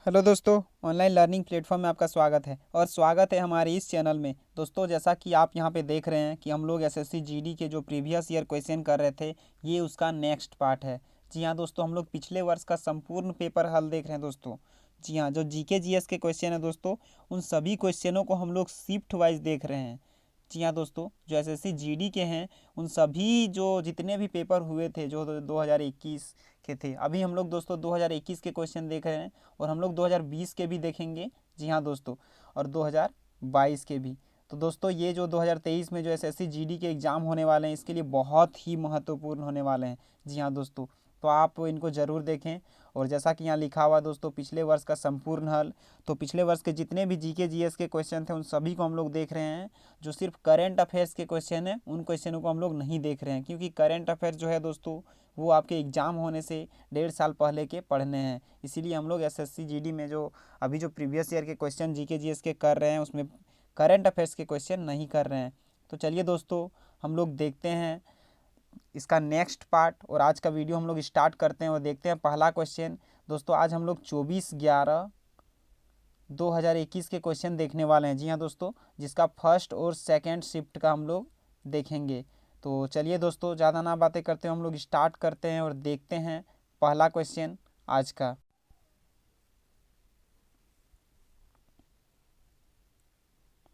Hello दोस्तों, online learning platform में आपका स्वागत है और स्वागत है हमारे इस चैनल में। दोस्तों, जैसा कि आप यहां पे देख रहे हैं कि हम लोग एसएससी जीडी के जो प्रीवियस ईयर क्वेश्चन कर रहे थे, ये उसका नेक्स्ट पार्ट है। जी हाँ दोस्तों, हम लोग पिछले वर्ष का संपूर्ण पेपर हल देख रहे हैं दोस्तों। जी हाँ, जो जीके जीएस के क्वेश्चन है दोस्तों, उन सभी क्वेश्चनों को हम लोग शिफ्ट वाइज देख रहे हैं। जी हाँ दोस्तों, जो एसएससी जीडी के हैं, उन सभी जो जितने भी पेपर हुए थे जो 2021 के थे, अभी हम लोग दोस्तों 2021 के क्वेश्चन देख रहे हैं और हम लोग 2020 के भी देखेंगे। जी हाँ दोस्तों, और 2022 के भी। तो दोस्तों, ये जो 2023 में जो एसएससी जीडी के एग्ज़ाम होने वाले हैं, इसके लिए बहुत ही महत्वपूर्ण होने वाले हैं। जी हाँ दोस्तों, तो आप इनको ज़रूर देखें। और जैसा कि यहाँ लिखा हुआ दोस्तों, पिछले वर्ष का संपूर्ण हल, तो पिछले वर्ष के जितने भी जीके जीएस के क्वेश्चन थे, उन सभी को हम लोग देख रहे हैं। जो सिर्फ करेंट अफेयर्स के क्वेश्चन हैं, उन क्वेश्चनों को हम लोग नहीं देख रहे हैं, क्योंकि करेंट अफेयर जो है दोस्तों, वो आपके एग्ज़ाम होने से 1.5 साल पहले के पढ़ने हैं। इसीलिए हम लोग एसएससी जीडी में जो अभी जो प्रीवियस ईयर के क्वेश्चन जीके जीएस के कर रहे हैं, उसमें करंट अफेयर्स के क्वेश्चन नहीं कर रहे हैं। तो चलिए दोस्तों, हम लोग देखते हैं इसका नेक्स्ट पार्ट और आज का वीडियो हम लोग स्टार्ट करते हैं और देखते हैं पहला क्वेश्चन। दोस्तों, आज हम लोग 24/11/2021 के क्वेश्चन देखने वाले हैं। जी हाँ दोस्तों, जिसका फर्स्ट और सेकेंड शिफ्ट का हम लोग देखेंगे। तो चलिए दोस्तों, ज़्यादा ना बातें करते हैं, हम लोग स्टार्ट करते हैं और देखते हैं पहला क्वेश्चन आज का।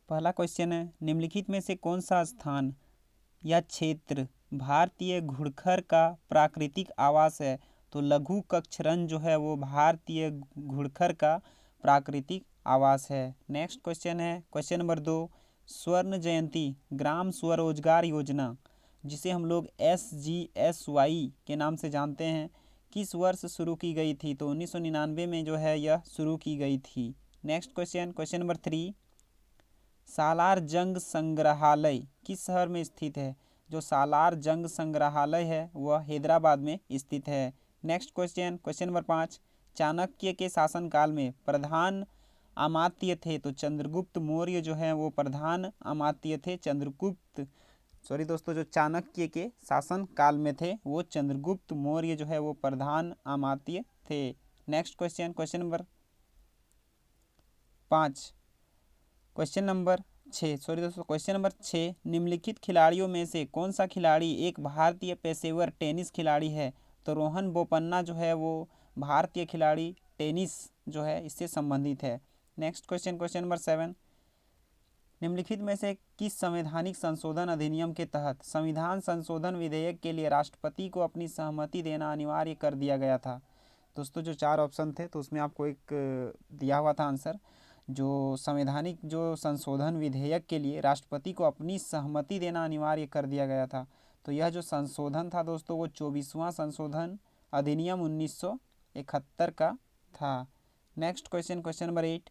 पहला क्वेश्चन है, निम्नलिखित में से कौन सा स्थान या क्षेत्र भारतीय घुड़खर का प्राकृतिक आवास है? तो लघु कक्षरन जो है वो भारतीय घुड़खर का प्राकृतिक आवास है। नेक्स्ट क्वेश्चन है क्वेश्चन नंबर 2, स्वर्ण जयंती ग्राम स्वरोजगार योजना, जिसे हम लोग SGSY के नाम से जानते हैं, किस वर्ष शुरू की गई थी? तो 1999 में जो है यह शुरू की गई थी। नेक्स्ट क्वेश्चन, क्वेश्चन नंबर 3, सालार जंग संग्रहालय किस शहर में स्थित है? जो सालार जंग संग्रहालय है वह हैदराबाद में स्थित है। Next question, question number 5, Chanakya के शासनकाल में प्रधान अमात्य थे? तो चंद्रगुप्त मौर्य जो है वो प्रधान अमात्य थे। चंद्रगुप्त सॉरी दोस्तों, जो चाणक्य के शासन काल में थे वो चंद्रगुप्त मौर्य जो है वो प्रधान अमात्य थे। Next question, question number 5, question number 6 sorry दोस्तों, क्वेश्चन नंबर 6, निम्नलिखित खिलाड़ियों में से कौन सा खिलाड़ी एक भारतीय पेशेवर टेनिस खिलाड़ी है? तो रोहन बोपन्ना जो है वो भारतीय खिलाड़ी टेनिस जो है इससे संबंधित है। नेक्स्ट क्वेश्चन, क्वेश्चन नंबर 7, निम्नलिखित में से किस संवैधानिक संशोधन अधिनियम के तहत संविधान संशोधन विधेयक के लिए राष्ट्रपति को अपनी सहमति देना अनिवार्य कर दिया गया था? दोस्तों, जो 4 ऑप्शन थे तो उसमें आपको एक दिया हुआ था आंसर। जो संवैधानिक जो संशोधन विधेयक के लिए राष्ट्रपति को अपनी सहमति देना अनिवार्य कर दिया गया था, तो यह जो संशोधन था दोस्तों, वो 24वां संशोधन अधिनियम 1971 का था। नेक्स्ट क्वेश्चन, क्वेश्चन नंबर 8,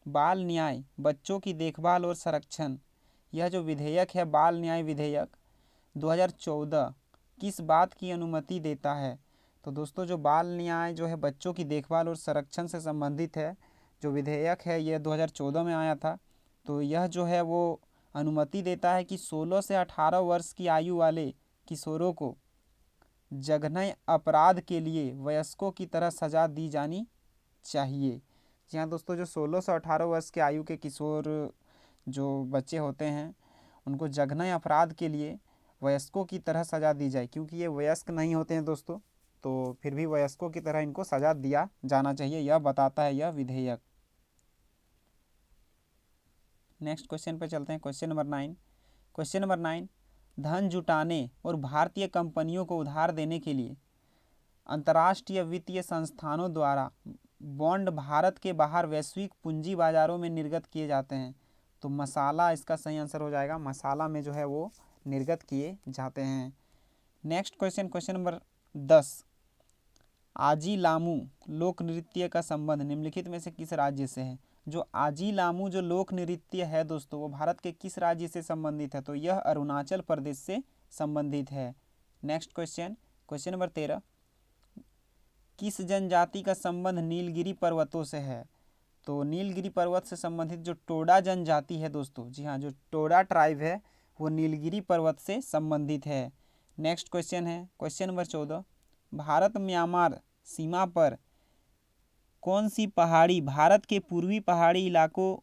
बाल न्याय बच्चों की देखभाल और संरक्षण, यह जो विधेयक है बाल न्याय विधेयक 2014 किस बात की अनुमति देता है? तो दोस्तों, जो बाल न्याय जो है बच्चों की देखभाल और संरक्षण से संबंधित है, जो विधेयक है यह 2014 में आया था। तो यह जो है वो अनुमति देता है कि 16 से 18 वर्ष की आयु वाले किशोरों को जघन्य अपराध के लिए वयस्कों की तरह सजा दी जानी चाहिए। जी हाँ दोस्तों, जो 16 से 18 वर्ष के आयु के किशोर जो बच्चे होते हैं, उनको जघन्य अपराध के लिए वयस्कों की तरह सज़ा दी जाए, क्योंकि ये वयस्क नहीं होते हैं दोस्तों, तो फिर भी वयस्कों की तरह इनको सज़ा दिया जाना चाहिए, यह बताता है यह विधेयक। नेक्स्ट क्वेश्चन पर चलते हैं, क्वेश्चन नंबर 9, क्वेश्चन नंबर 9, धन जुटाने और भारतीय कंपनियों को उधार देने के लिए अंतर्राष्ट्रीय वित्तीय संस्थानों द्वारा बॉन्ड भारत के बाहर वैश्विक पूंजी बाजारों में निर्गत किए जाते हैं। तो मसाला इसका सही आंसर हो जाएगा, मसाला में जो है वो निर्गत किए जाते हैं। नेक्स्ट क्वेश्चन, क्वेश्चन नंबर 10, आजी लामू लोक नृत्य का संबंध निम्नलिखित में से किस राज्य से है? जो आजी लामू जो लोक नृत्य है दोस्तों, वो भारत के किस राज्य से संबंधित है? तो यह अरुणाचल प्रदेश से संबंधित है। नेक्स्ट क्वेश्चन, क्वेश्चन नंबर 13, किस जनजाति का संबंध नीलगिरी पर्वतों से है? तो नीलगिरी पर्वत से संबंधित जो टोडा जनजाति है दोस्तों, जी हाँ, जो टोडा ट्राइब है वो नीलगिरी पर्वत से संबंधित है। नेक्स्ट क्वेश्चन है क्वेश्चन नंबर 14, भारत म्यांमार सीमा पर कौन सी पहाड़ी भारत के पूर्वी पहाड़ी इलाकों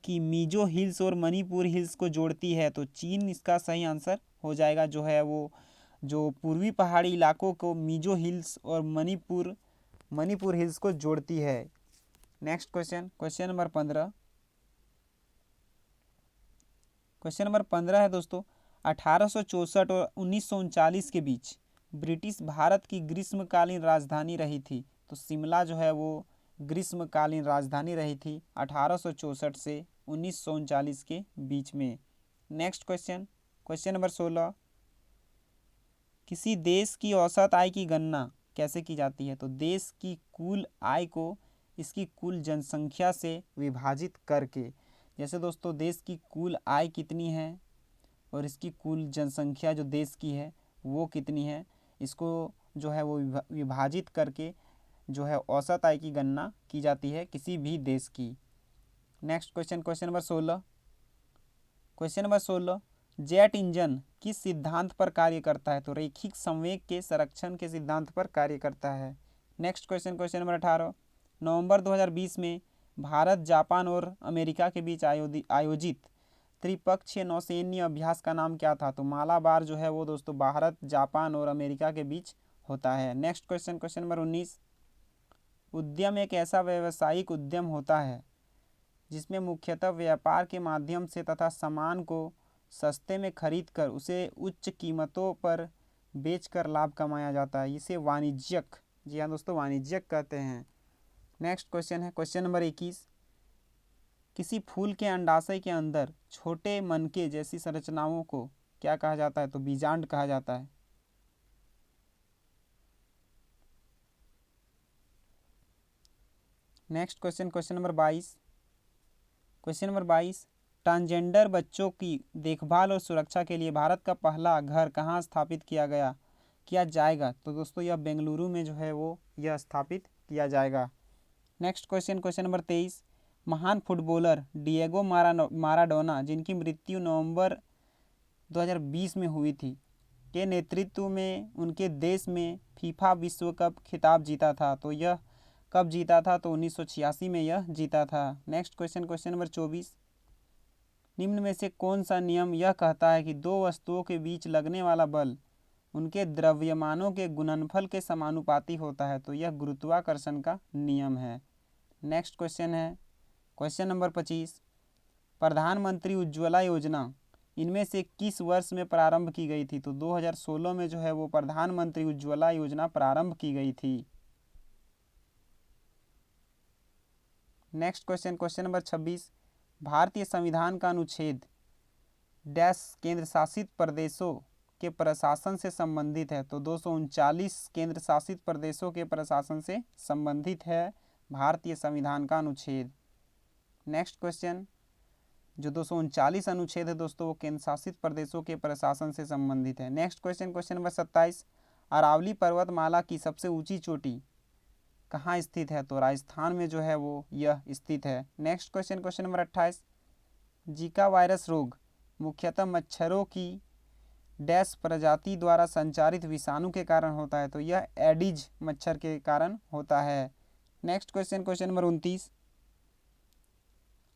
की मिजो हिल्स और मणिपुर हिल्स को जोड़ती है? तो चीन इसका सही आंसर हो जाएगा, जो है वो जो पूर्वी पहाड़ी इलाकों को मिजो हिल्स और मणिपुर हिल्स को जोड़ती है। Next question, question number 15। Question number 15 है दोस्तों, 1864 और 1939 के बीच ब्रिटिश भारत की ग्रीष्मकालीन राजधानी रही थी। तो शिमला जो है वो ग्रीष्मकालीन राजधानी रही थी 1864 से 1939 के बीच में। Next question, question number 16। किसी देश की औसत आय की गणना कैसे की जाती है? तो देश की कुल आय को इसकी कुल जनसंख्या से विभाजित करके, जैसे दोस्तों देश की कुल आय कितनी है और इसकी कुल जनसंख्या जो देश की है वो कितनी है, इसको जो है वो विभाजित करके जो है औसत आय की गणना की जाती है किसी भी देश की। Next question, question number 16। Question number 16, jet engine किस सिद्धांत पर कार्य करता है? तो रैखिक संवेग के संरक्षण के सिद्धांत पर कार्य करता है। नेक्स्ट क्वेश्चन, क्वेश्चन नंबर 18, नवंबर 2020 में भारत, जापान और अमेरिका के बीच आयोजित त्रिपक्षीय नौसैन्य अभ्यास का नाम क्या था? तो मालाबार जो है वो दोस्तों भारत, जापान और अमेरिका के बीच होता है। नेक्स्ट क्वेश्चन, क्वेश्चन नंबर 19, उद्यम एक ऐसा व्यावसायिक उद्यम होता है जिसमें मुख्यतः व्यापार के माध्यम से तथा सामान को सस्ते में खरीद कर उसे उच्च कीमतों पर बेचकर लाभ कमाया जाता है। इसे वाणिज्यिक, जी हाँ दोस्तों, वाणिज्यिक कहते हैं। नेक्स्ट क्वेश्चन है क्वेश्चन नंबर 21, किसी फूल के अंडाशय के अंदर छोटे मनके जैसी संरचनाओं को क्या कहा जाता है? तो बीजांड कहा जाता है। Next question, question number 22, question number 22, transgender बच्चों की देखभाल और सुरक्षा के लिए भारत का पहला घर कहाँ स्थापित किया जाएगा? तो दोस्तों यह बेंगलुरु में जो है वो यह स्थापित किया जाएगा। नेक्स्ट क्वेश्चन, क्वेश्चन नंबर 23, महान फुटबॉलर डिएगो माराडोना, जिनकी मृत्यु नवंबर 2020 में हुई थी, के नेतृत्व में उनके देश में फीफा विश्व कप खिताब जीता था। तो यह कब जीता था? तो 1986 में यह जीता था। नेक्स्ट क्वेश्चन, क्वेश्चन नंबर 24, निम्न में से कौन सा नियम यह कहता है कि दो वस्तुओं के बीच लगने वाला बल उनके द्रव्यमानों के गुणनफल के समानुपाती होता है? तो यह गुरुत्वाकर्षण का नियम है। नेक्स्ट क्वेश्चन है क्वेश्चन नंबर 25, प्रधानमंत्री उज्ज्वला योजना इनमें से किस वर्ष में प्रारंभ की गई थी? तो 2016 में जो है वो प्रधानमंत्री उज्ज्वला योजना प्रारंभ की गई थी। नेक्स्ट क्वेश्चन, क्वेश्चन नंबर 26, भारतीय संविधान का अनुच्छेद डैश केंद्र शासित प्रदेशों के प्रशासन से संबंधित है? तो 239 केंद्र शासित प्रदेशों के प्रशासन से संबंधित है भारतीय संविधान का अनुच्छेद। नेक्स्ट क्वेश्चन, जो 239 अनुच्छेद है दोस्तों वो केंद्र शासित प्रदेशों के प्रशासन से संबंधित है। Next question, question number 27, Aravalli पर्वतमाला की सबसे ऊंची चोटी कहाँ स्थित है? तो राजस्थान में जो है वो यह स्थित है। Next question, question number 28, Zika virus रोग मुख्यतः मच्छरों की डैश प्रजाति द्वारा संचारित विषाणु के कारण होता है? तो यह एडिज मच्छर के कारण होता है। Next question, question number 29,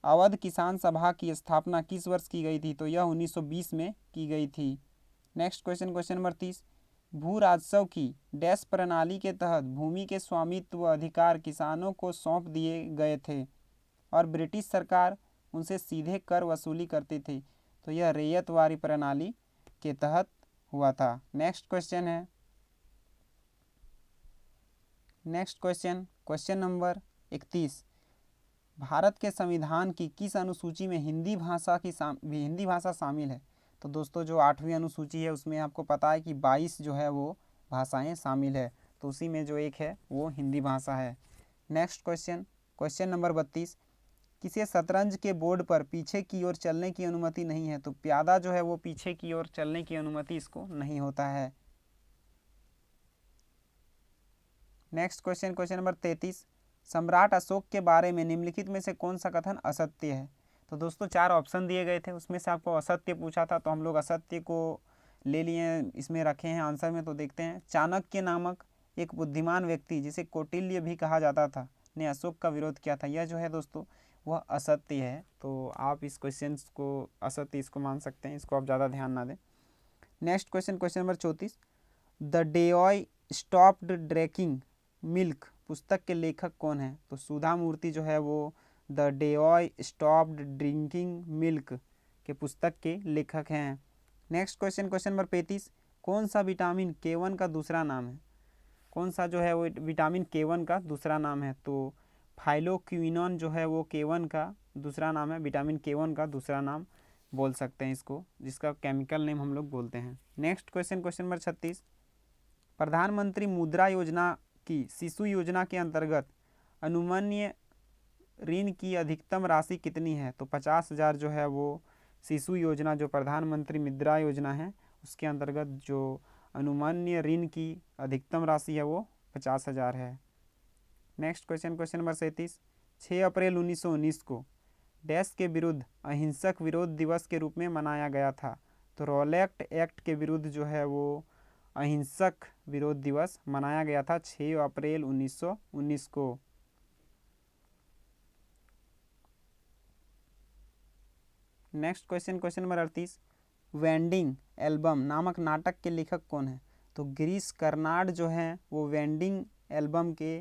Awadh किसान सभा की स्थापना किस वर्ष की गई थी? तो यह 1920 में की गई थी। नेक्स्ट क्वेश्चन, क्वेश्चन नंबर 30, भू राजस्व की डैश प्रणाली के तहत भूमि के स्वामित्व अधिकार किसानों को सौंप दिए गए थे और ब्रिटिश सरकार उनसे सीधे कर वसूली करती थी? तो यह रैयतवारी प्रणाली के तहत हुआ था। नेक्स्ट क्वेश्चन है next question, question number 31, Bharat के संविधान की किस अनुसूची में हिंदी भाषा शामिल है? तो दोस्तों जो 8वीं अनुसूची है उसमें आपको पता है कि 22 जो है वो भाषाएं शामिल है, तो उसी में जो एक है वो हिंदी भाषा है। नेक्स्ट क्वेश्चन, क्वेश्चन नंबर 32, किसी शतरंज के बोर्ड पर पीछे की ओर चलने की अनुमति नहीं है? तो प्यादा जो है वो पीछे की ओर चलने की अनुमति इसको नहीं होता है। नेक्स्ट क्वेश्चन, क्वेश्चन नंबर 33, सम्राट अशोक के बारे में निम्नलिखित में से कौन सा कथन असत्य है? तो दोस्तों 4 ऑप्शन दिए गए थे, उसमें से आपको असत्य पूछा था तो हम लोग असत्य को ले लिए, इसमें रखे हैं आंसर में। तो देखते हैं, चाणक्य नामक एक बुद्धिमान व्यक्ति जिसे कौटिल्य भी कहा जाता था ने अशोक का विरोध किया था, यह जो है दोस्तों वह असत्य है। तो आप इस क्वेश्चन को असत्य इसको मान सकते हैं, इसको आप ज़्यादा ध्यान ना दें। Next question, question number 34, the they stopped drinking milk पुस्तक के लेखक कौन है? तो सुधा मूर्ति जो है वो the they stopped drinking milk के पुस्तक के लेखक हैं। नेक्स्ट क्वेश्चन, क्वेश्चन नंबर 35, कौन सा विटामिन K1 का दूसरा नाम है? कौन सा जो है वो विटामिन K1 का दूसरा नाम है? तो फाइलोक्विनोन जो है वो K1 का दूसरा नाम है, विटामिन K1 का दूसरा नाम बोल सकते हैं इसको, जिसका केमिकल नेम हम लोग बोलते हैं। नेक्स्ट क्वेश्चन, क्वेश्चन नंबर 36, प्रधानमंत्री मुद्रा योजना की शिशु योजना के अंतर्गत अनुमानीय ऋण की अधिकतम राशि कितनी है? तो 50,000 जो है वो शिशु योजना, जो प्रधानमंत्री मुद्रा योजना है उसके अंतर्गत जो अनुमानीय ऋण की अधिकतम राशि है वो 50,000 है। नेक्स्ट क्वेश्चन, क्वेश्चन नंबर 37, 6 अप्रैल 1919 को डैश के विरुद्ध अहिंसक विरोध दिवस के रूप में मनाया गया था? तो रॉलेट एक्ट के विरुद्ध जो है वो अहिंसक विरोध दिवस मनाया गया था 6 अप्रैल 1919 को। Next question, question number 38, vending album नामक नाटक के लेखक कौन है? तो गिरीश कर्नाड जो हैं वो वेंडिंग एल्बम के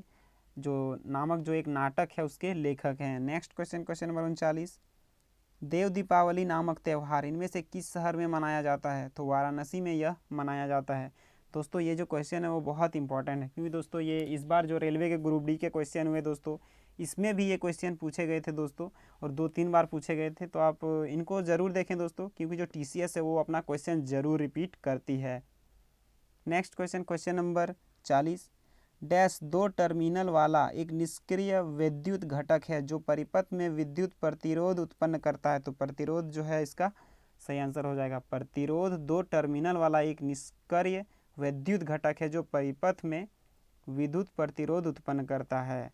जो नामक जो एक नाटक है उसके लेखक हैं। नेक्स्ट क्वेश्चन, क्वेश्चन नंबर 39, देव दीपावली नामक त्यौहार इनमें से किस शहर में मनाया जाता है? तो वाराणसी में यह मनाया जाता है। दोस्तों ये जो क्वेश्चन है वो बहुत इंपॉर्टेंट है, क्योंकि दोस्तों ये इस बार जो रेलवे के ग्रुप डी के क्वेश्चन हुए दोस्तों, इसमें भी ये क्वेश्चन पूछे गए थे दोस्तों, और 2-3 बार पूछे गए थे। तो आप इनको ज़रूर देखें दोस्तों, क्योंकि जो TCS है वो अपना क्वेश्चन ज़रूर रिपीट करती है। Next question, question number 40, dash 2 terminal वाला एक निष्क्रिय विद्युत घटक है जो परिपथ में विद्युत प्रतिरोध उत्पन्न करता है? तो प्रतिरोध जो है इसका सही आंसर हो जाएगा। प्रतिरोध 2 टर्मिनल वाला एक निष्क्रिय विद्युत घटक है जो परिपथ में विद्युत प्रतिरोध उत्पन्न करता है।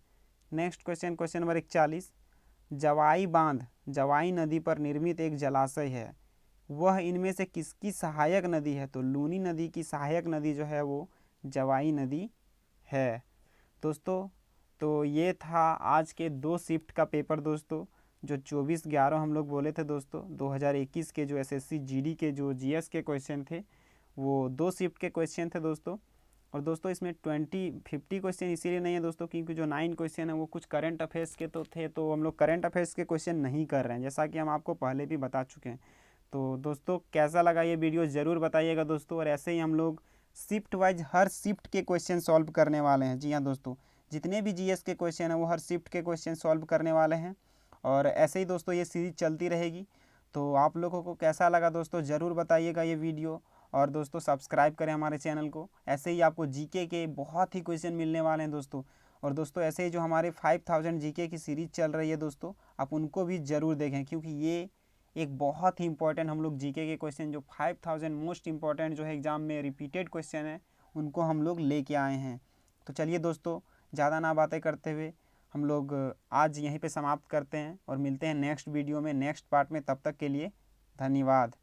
नेक्स्ट क्वेश्चन, क्वेश्चन नंबर 41, जवाई बांध जवाई नदी पर निर्मित एक जलाशय है, वह इनमें से किसकी सहायक नदी है? तो लूनी नदी की सहायक नदी जो है वो जवाई नदी है। दोस्तों तो ये था आज के 2 शिफ्ट का पेपर दोस्तों, जो 24/11 हम लोग बोले थे दोस्तों। 2021 के जो SSC GD के जो GS के क्वेश्चन थे वो 2 शिफ्ट के क्वेश्चन थे दोस्तों। और दोस्तों इसमें 20-50 क्वेश्चन इसीलिए नहीं है दोस्तों, क्योंकि जो 9 क्वेश्चन है वो कुछ करंट अफेयर्स के तो थे, तो हम लोग करंट अफेयर्स के क्वेश्चन नहीं कर रहे हैं, जैसा कि हम आपको पहले भी बता चुके हैं। तो दोस्तों कैसा लगा ये वीडियो ज़रूर बताइएगा दोस्तों, और ऐसे ही हम लोग शिफ्ट वाइज हर शिफ्ट के क्वेश्चन सॉल्व करने वाले हैं। जी हाँ दोस्तों, जितने भी GS के क्वेश्चन हैं वो हर शिफ्ट के क्वेश्चन सॉल्व करने वाले हैं, और ऐसे ही दोस्तों ये सीरीज चलती रहेगी। तो आप लोगों को कैसा लगा दोस्तों ज़रूर बताइएगा ये वीडियो, और दोस्तों सब्सक्राइब करें हमारे चैनल को। ऐसे ही आपको GK के बहुत ही क्वेश्चन मिलने वाले हैं दोस्तों। और दोस्तों ऐसे ही जो हमारे 5000 GK की सीरीज़ चल रही है दोस्तों, आप उनको भी ज़रूर देखें, क्योंकि ये एक बहुत ही इंपॉर्टेंट हम लोग GK के क्वेश्चन जो 5000 मोस्ट इंपॉर्टेंट जो है एग्ज़ाम में रिपीटेड क्वेश्चन है उनको हम लोग लेके आए हैं। तो चलिए दोस्तों ज़्यादा ना बातें करते हुए हम लोग आज यहीं पे समाप्त करते हैं, और मिलते हैं नेक्स्ट वीडियो में नेक्स्ट पार्ट में। तब तक के लिए धन्यवाद।